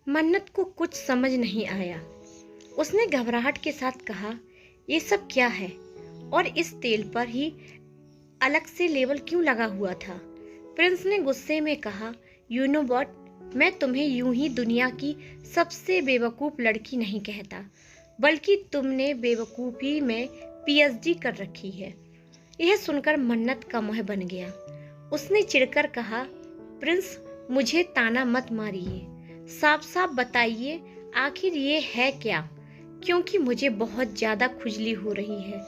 मन्नत को कुछ समझ नहीं आया। उसने घबराहट के साथ कहा, ये सब क्या है और इस तेल पर ही अलग से लेबल क्यों लगा हुआ था? प्रिंस ने गुस्से में कहा, यू नो व्हाट, मैं तुम्हें यूं ही दुनिया की सबसे बेवकूफ़ लड़की नहीं कहता, बल्कि तुमने बेवकूफ़ी में पीएचडी कर रखी है। यह सुनकर मन्नत का मुंह बन गया। उसने चिढ़कर कहा, प्रिंस, मुझे ताना मत मारिए, साफ साफ बताइए आखिर ये है क्या, क्योंकि मुझे बहुत ज़्यादा खुजली हो रही है।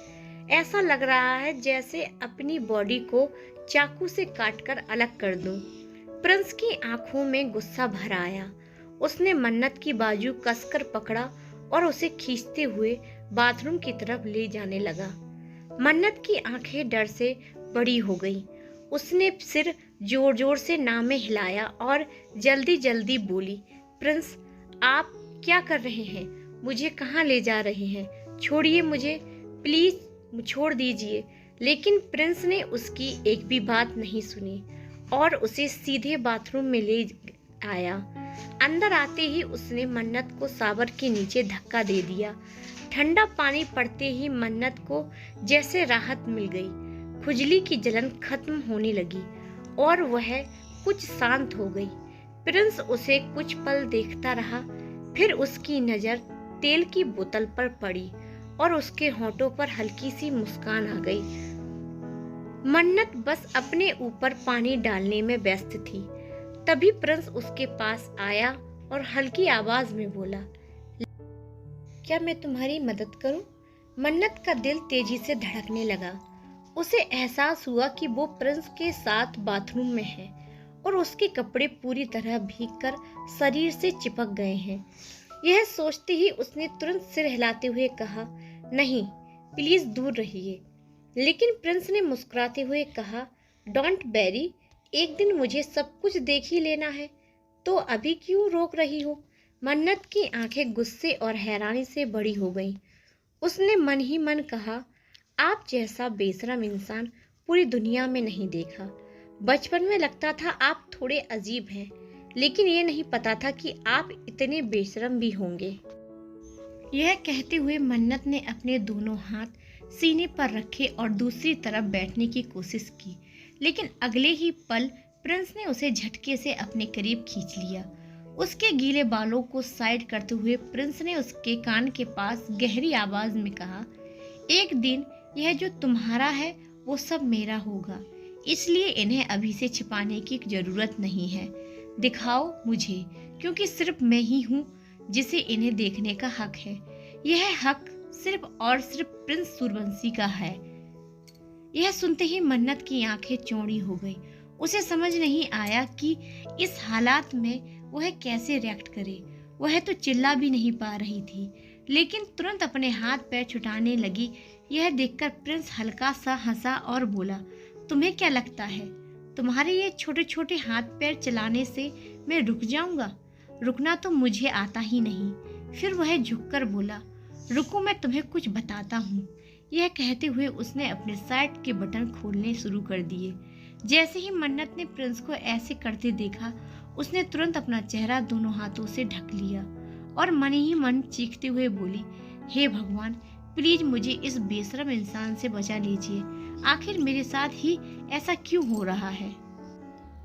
ऐसा लग रहा है जैसे अपनी बॉडी को चाकू से काटकर अलग कर दूं। प्रिंस की आंखों में गुस्सा भर आया। उसने मन्नत की बाजू कसकर पकड़ा और उसे खींचते हुए बाथरूम की तरफ ले जाने लगा। मन्नत की आंखें डर से बड़ी हो गईं। उसने सिर जोर जोर से ना में हिलाया और जल्दी जल्दी बोली, प्रिंस, आप क्या कर रहे हैं? मुझे कहाँ ले जा रहे हैं? छोड़िए मुझे, प्लीज छोड़ दीजिए। लेकिन प्रिंस ने उसकी एक भी बात नहीं सुनी और उसे सीधे बाथरूम में ले आया। अंदर आते ही उसने मन्नत को शावर के नीचे धक्का दे दिया। ठंडा पानी पड़ते ही मन्नत को जैसे राहत मिल गई। खुजली की जलन खत्म होने लगी और वह कुछ शांत हो गई। प्रिंस उसे कुछ पल देखता रहा, फिर उसकी नजर तेल की बोतल पर पड़ी और उसके होठों पर हल्की सी मुस्कान आ गई। मन्नत बस अपने ऊपर पानी डालने में व्यस्त थी। तभी प्रिंस उसके पास आया और हल्की आवाज में बोला, क्या मैं तुम्हारी मदद करूं? मन्नत का दिल तेजी से धड़कने लगा। उसे एहसास हुआ कि वो प्रिंस के साथ बाथरूम में है और उसके कपड़े पूरी तरह भीगकर शरीर से चिपक गए हैं। यह सोचते ही उसने तुरंत सिर हिलाते हुए कहा, नहीं, प्लीज दूर रहिए। लेकिन प्रिंस ने मुस्कुराते हुए कहा, डोंट वेरी, एक दिन मुझे सब कुछ देख ही लेना है, तो अभी क्यों रोक रही हो? मन्नत की आंखें गुस्से और हैरानी से बड़ी हो गईं। उसने मन ही मन कहा, आप जैसा बेशरम इंसान पूरी दुनिया में नहीं देखा। बचपन में लगता था आप थोड़े अजीब हैं, लेकिन ये नहीं पता था कि आप इतने बेशरम भी होंगे। यह कहते हुए मन्नत ने अपने दोनों हाथ सीने पर रखे और दूसरी तरफ बैठने की कोशिश की, लेकिन अगले ही पल प्रिंस ने उसे झटके से अपने करीब खींच लिया। उसके गीले बालों को साइड करते हुए प्रिंस ने उसके कान के पास गहरी आवाज में कहा, एक दिन यह जो तुम्हारा है वो सब मेरा होगा, इसलिए इन्हें अभी से छिपाने की जरूरत नहीं है। दिखाओ मुझे, क्योंकि सिर्फ मैं ही हूँ जिसे इन्हें देखने का हक है। यह हक सिर्फ और सिर्फ प्रिंस सूर्यवंशी का है। यह सुनते ही मन्नत की आंखें चौड़ी हो गई। उसे समझ नहीं आया कि इस हालात में वह कैसे रिएक्ट करे। वह तो चिल्ला भी नहीं पा रही थी, लेकिन तुरंत अपने हाथ पैर छुटाने लगी। यह देखकर प्रिंस हल्का सा हंसा और बोला, तुम्हें क्या लगता है तुम्हारे ये छोटे छोटे हाथ पैर चलाने से मैं रुक जाऊंगा? रुकना तो मुझे आता ही नहीं। फिर वह झुककर बोला, रुको, मैं तुम्हें कुछ बताता हूँ। यह कहते हुए उसने अपने शर्ट के बटन खोलने शुरू कर दिए। जैसे ही मन्नत ने प्रिंस को ऐसे करते देखा, उसने तुरंत अपना चेहरा दोनों हाथों से ढक लिया और मन ही मन चीखते हुए बोली, हे भगवान, प्लीज मुझे इस बेशरम इंसान से बचा लीजिए। आखिर मेरे साथ ही ऐसा क्यों हो रहा है?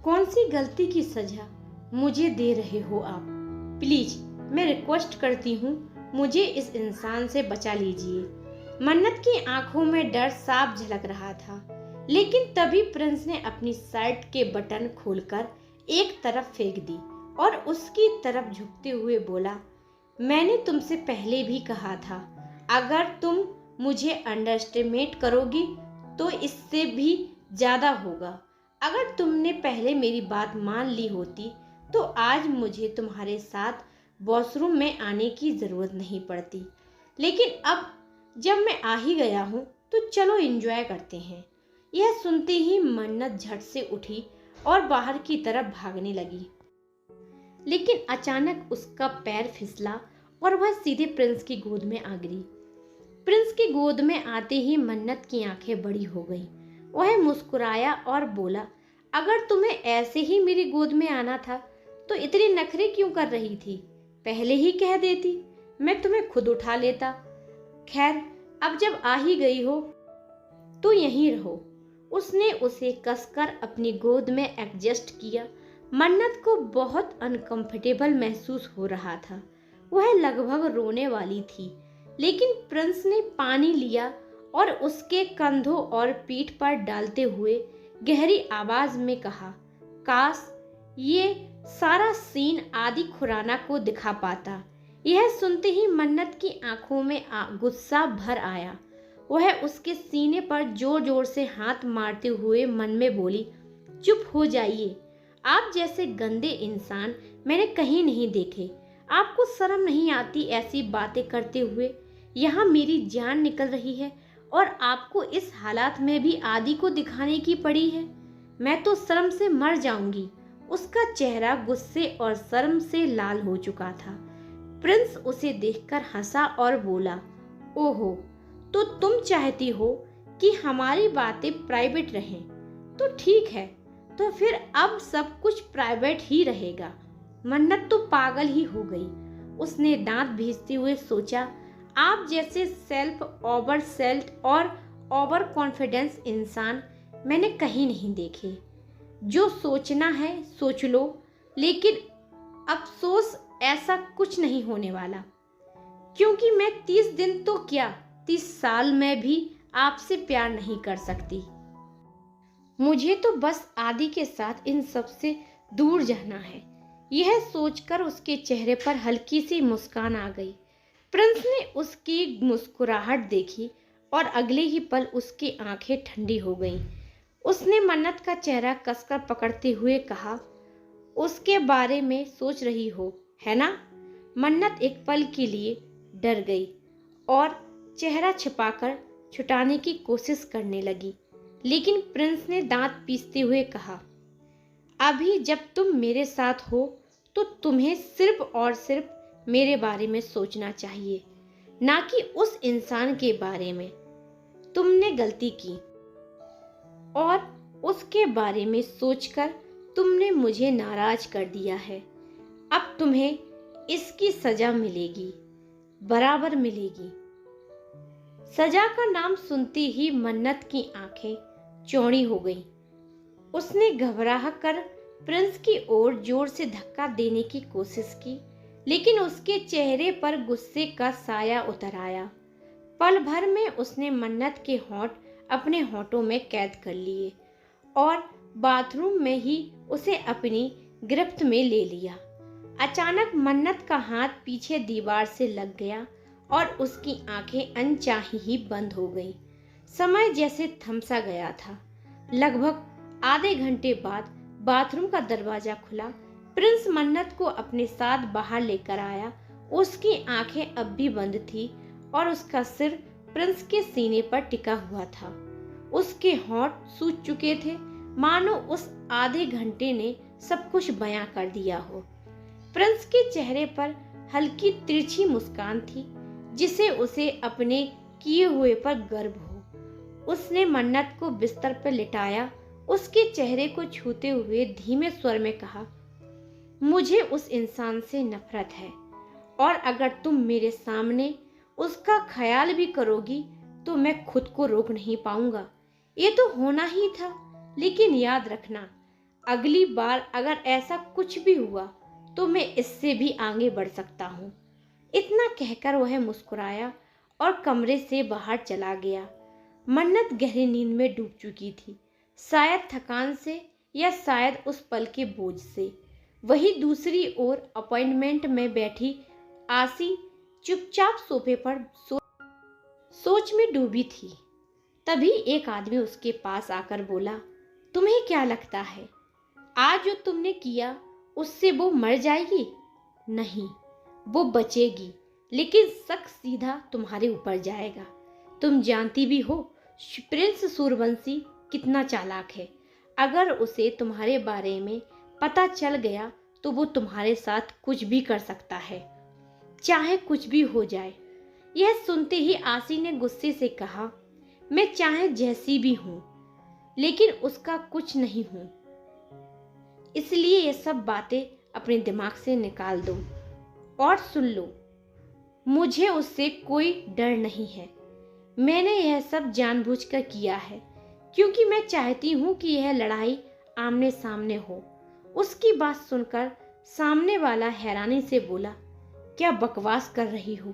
कौन सी गलती की सजा मुझे दे रहे हो आप? प्लीज मैं रिक्वेस्ट करती हूँ, मुझे इस इंसान से बचा लीजिए। मन्नत की आंखों में डर साफ झलक रहा था, लेकिन तभी प्रिंस ने अपनी शर्ट के बटन खोलकर एक तरफ फेंक दी और उसकी तरफ झुकते हुए बोला, मैंने तुमसे पहले भी कहा था, अगर तुम मुझे अंडरएस्टिमेट करोगी तो इससे भी ज्यादा होगा। अगर तुमने पहले मेरी बात मान ली होती तो आज मुझे तुम्हारे साथ वॉशरूम में आने की जरूरत नहीं पड़ती। लेकिन अब जब मैं आ ही गया हूँ तो चलो एंजॉय करते हैं। यह सुनते ही मन्नत झट से उठी और बाहर की तरफ भागने लगी, लेकिन अचानक उसका पैर फिसला और वह सीधे प्रिंस की गोद में आ गिरी। प्रिंस की गोद में आते ही मन्नत की आंखें बड़ी हो गईं। वह मुस्कुराया और बोला, अगर तुम्हें ऐसे ही मेरी गोद में आना था तो इतने नखरे क्यों कर रही थी? पहले ही कह देती, मैं तुम्हें खुद उठा लेता। खैर, अब जब आ ही गई हो तो यहीं रहो। उसने उसे कसकर अपनी गोद में एडजस्ट किया। मन्नत को बहुत अनकंफर्टेबल महसूस हो रहा था। वह लगभग रोने वाली थी, लेकिन प्रिंस ने पानी लिया और उसके कंधों और पीठ पर डालते हुए गहरी आवाज में कहा, काश ये सारा सीन आदि खुराना को दिखा पाता। यह सुनते ही मन्नत की आंखों में गुस्सा भर आया। वह उसके सीने पर जोर जोर से हाथ मारते हुए मन में बोली, चुप हो जाइए, आप जैसे गंदे इंसान मैंने कहीं नहीं देखे। आपको शर्म नहीं आती ऐसी बातें करते हुए? यहाँ मेरी जान निकल रही है और आपको इस हालात में भी आदि को दिखाने की पड़ी है। मैं तो शर्म से मर जाऊंगी। उसका चेहरा गुस्से और शर्म से लाल हो चुका था। प्रिंस उसे देखकर हंसा और बोला, ओहो, तो तुम चाहती हो कि हमारी बातें प्राइवेट रहें? तो ठीक है, तो फिर अब सब कुछ प्राइवेट ही रहेगा। मन्नत तो पागल ही हो गई। उसने दांत भींचते हुए सोचा, आप जैसे सेल्फ ओवर सेल्फ और ओवर कॉन्फिडेंस इंसान मैंने कहीं नहीं देखे। जो सोचना है सोच लो, लेकिन अफसोस ऐसा कुछ नहीं होने वाला, क्योंकि मैं 30 दिन तो क्या 30 साल में भी आपसे प्यार नहीं कर सकती। मुझे तो बस आदि के साथ इन सब से दूर जाना है। यह सोचकर उसके चेहरे पर हल्की सी मुस्कान आ गई। प्रिंस ने उसकी मुस्कुराहट देखी और अगले ही पल उसकी आंखें ठंडी हो गईं। उसने मन्नत का चेहरा कसकर पकड़ते हुए कहा, उसके बारे में सोच रही हो, है ना? मन्नत एक पल के लिए डर गई और चेहरा छिपाकर छुटाने की कोशिश करने लगी, लेकिन प्रिंस ने दांत पीसते हुए कहा, अभी जब तुम मेरे साथ हो तो तुम्हें सिर्फ और सिर्फ मेरे बारे में सोचना चाहिए, ना कि उस इंसान के बारे में। तुमने गलती की और उसके बारे में सोचकर तुमने मुझे नाराज कर दिया है। अब तुम्हें इसकी सजा मिलेगी, बराबर मिलेगी। सजा का नाम सुनते ही मन्नत की आंखें चौड़ी हो गईं। उसने घबरा कर प्रिंस की ओर जोर से धक्का देने की कोशिश की, लेकिन उसके चेहरे पर गुस्से का साया उतर आया। पल भर में उसने मन्नत के होंठ अपने होंठों में कैद कर लिए और बाथरूम में ही उसे अपनी गिरफ्त में ले लिया। अचानक मन्नत का हाथ पीछे दीवार से लग गया और उसकी आंखें अनचाही ही बंद हो गईं। समय जैसे थम सा गया था। लगभग आधे घंटे बाद बाथरूम का दरवाजा खुला। प्रिंस मन्नत को अपने साथ बाहर लेकर आया। उसकी आंखें अब भी बंद थी और उसका सिर प्रिंस के सीने पर टिका हुआ था। उसके होंठ सूज चुके थे, मानो उस आधे घंटे ने सब कुछ बयां कर दिया हो। प्रिंस के चेहरे पर हल्की तिरछी मुस्कान थी, जिसे उसे अपने किए हुए पर गर्व हो। उसने मन्नत को बिस्तर पर लिटाया, उसके चेहरे को छूते हुए धीमे स्वर में कहा, मुझे उस इंसान से नफरत है और अगर तुम मेरे सामने उसका ख्याल भी करोगी तो मैं खुद को रोक नहीं पाऊंगा। ये तो होना ही था, लेकिन याद रखना, अगली बार अगर ऐसा कुछ भी हुआ तो मैं इससे भी आगे बढ़ सकता हूँ। इतना कहकर वह मुस्कुराया और कमरे से बाहर चला गया। मन्नत गहरी नींद में डूब चुकी थी, शायद थकान से या शायद उस पल के बोझ से। वही दूसरी ओर अपॉइंटमेंट में बैठी आसी चुपचाप सोफे पर सोच में डूबी थी। तभी एक आदमी उसके पास आकर बोला, तुम्हें क्या लगता है आज जो तुमने किया उससे वो मर जाएगी? नहीं, वो बचेगी, लेकिन शक सीधा तुम्हारे ऊपर जाएगा। तुम जानती भी हो प्रिंस सूर्यवंशी कितना चालाक है। अगर उसे तुम्हारे बारे में पता चल गया तो वो तुम्हारे साथ कुछ भी कर सकता है, चाहे कुछ भी हो जाए। यह सुनते ही आसी ने गुस्से से कहा, मैं चाहे जैसी भी हूं, लेकिन उसका कुछ नहीं हूं, इसलिए ये सब बातें अपने दिमाग से निकाल दो। और सुन लो, मुझे उससे कोई डर नहीं है। मैंने यह सब जानबूझकर किया है, क्योंकि मैं चाहती हूँ कि यह लड़ाई आमने सामने हो। उसकी बात सुनकर सामने वाला हैरानी से बोला, क्या बकवास कर रही हो?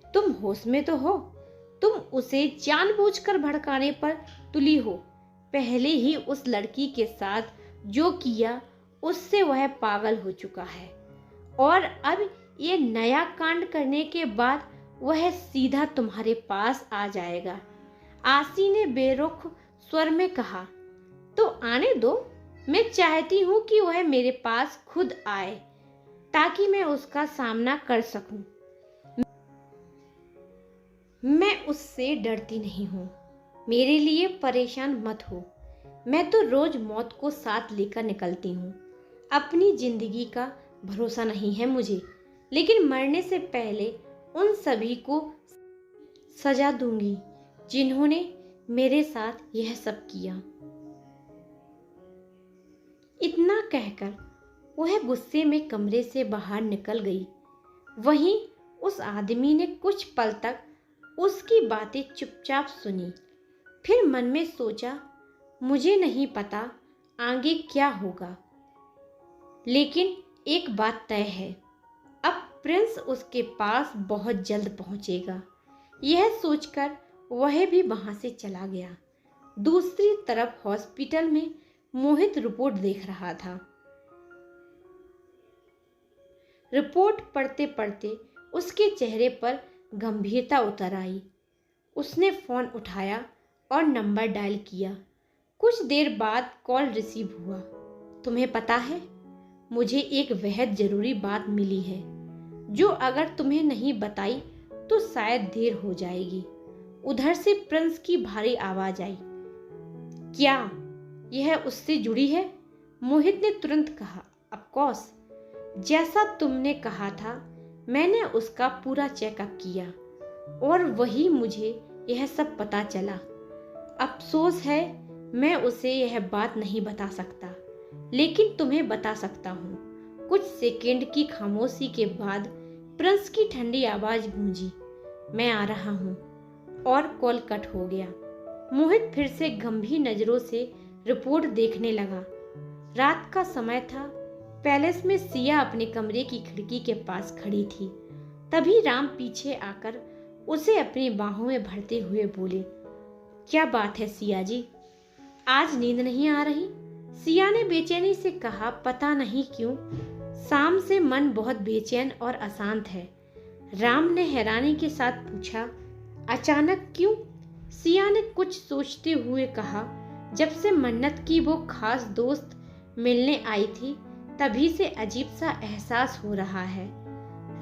तुम होश में तो हो? तुम उसे जानबूझकर भड़काने पर तुली हो। पहले ही उस लड़की के साथ जो किया उससे वह पागल हो चुका है, और अब ये नया कांड करने के बाद वह सीधा तुम्हारे पास आ जाएगा। आसी ने बेरुख स्वर में कहा, तो आने दो। मैं चाहती हूँ कि वह मेरे पास खुद आए, ताकि मैं उसका सामना कर सकूं। मैं उससे डरती नहीं हूँ। मेरे लिए परेशान मत हो। मैं तो रोज मौत को साथ लेकर निकलती हूँ। अपनी जिंदगी का भरोसा नहीं है मुझे, लेकिन मरने से पहले उन सभी को सजा दूंगी जिन्होंने मेरे साथ यह सब किया। इतना कहकर वह गुस्से में कमरे से बाहर निकल गई। वहीं उस आदमी ने कुछ पल तक उसकी बातें चुपचाप सुनी, फिर मन में सोचा, मुझे नहीं पता आगे क्या होगा, लेकिन एक बात तय है, अब प्रिंस उसके पास बहुत जल्द पहुंचेगा। यह सोचकर वह भी वहां से चला गया। दूसरी तरफ हॉस्पिटल में मोहित रिपोर्ट देख रहा था। रिपोर्ट पढ़ते पढ़ते उसके चेहरे पर गंभीरता उतर आई। उसने फोन उठाया और नंबर डायल किया। कुछ देर बाद कॉल रिसीव हुआ। तुम्हें पता है, मुझे एक बेहद जरूरी बात मिली है, जो अगर तुम्हें नहीं बताई तो शायद देर हो जाएगी। उधर से प्रिंस की भारी आवाज आई। क्या यह उससे जुड़ी है? मोहित ने तुरंत कहा, ऑफ कोर्स। जैसा तुमने कहा था, मैंने उसका पूरा चेकअप किया और वही मुझे यह सब पता चला। अफसोस है, मैं उसे यह बात नहीं बता सकता, लेकिन तुम्हें बता सकता हूँ। कुछ सेकंड की खामोशी के बाद प्रिंस की ठंडी आवाज गूंजी, मैं आ रहा हूँ, और कॉल कट हो गया। मोहित फिर से गंभीर नजरों से रिपोर्ट देखने लगा। रात का समय था। पैलेस में सिया अपने कमरे की खिड़की के पास खड़ी थी। तभी राम पीछे आकर उसे अपनी बाहों में भरते हुए बोले, क्या बात है सिया जी, आज नींद नहीं आ रही? सिया ने बेचैनी से कहा, पता नहीं क्यों, शाम से मन बहुत बेचैन और अशांत है। राम ने हैरानी के साथ पूछा, अचानक क्यों? सिया ने कुछ सोचते हुए कहा, जब से मन्नत की वो खास दोस्त मिलने आई थी, तभी से अजीब सा एहसास हो रहा है।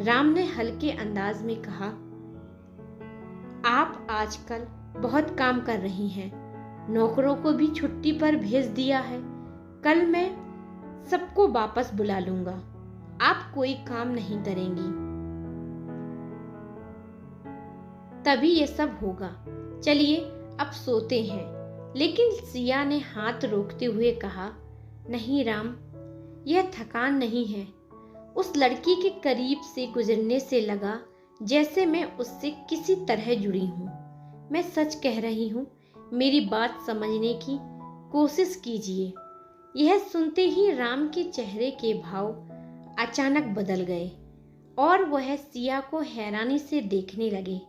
राम ने हल्के अंदाज में कहा, आप आजकल बहुत काम कर रही हैं, नौकरों को भी छुट्टी पर भेज दिया है। कल मैं सबको वापस बुला लूंगा, आप कोई काम नहीं करेंगी, तभी ये सब होगा। चलिए अब सोते हैं। लेकिन सिया ने हाथ रोकते हुए कहा, नहीं राम, यह थकान नहीं है। उस लड़की के करीब से गुजरने से लगा जैसे मैं उससे किसी तरह जुड़ी हूँ। मैं सच कह रही हूँ, मेरी बात समझने की कोशिश कीजिए। यह सुनते ही राम के चेहरे के भाव अचानक बदल गए और वह सिया को हैरानी से देखने लगे।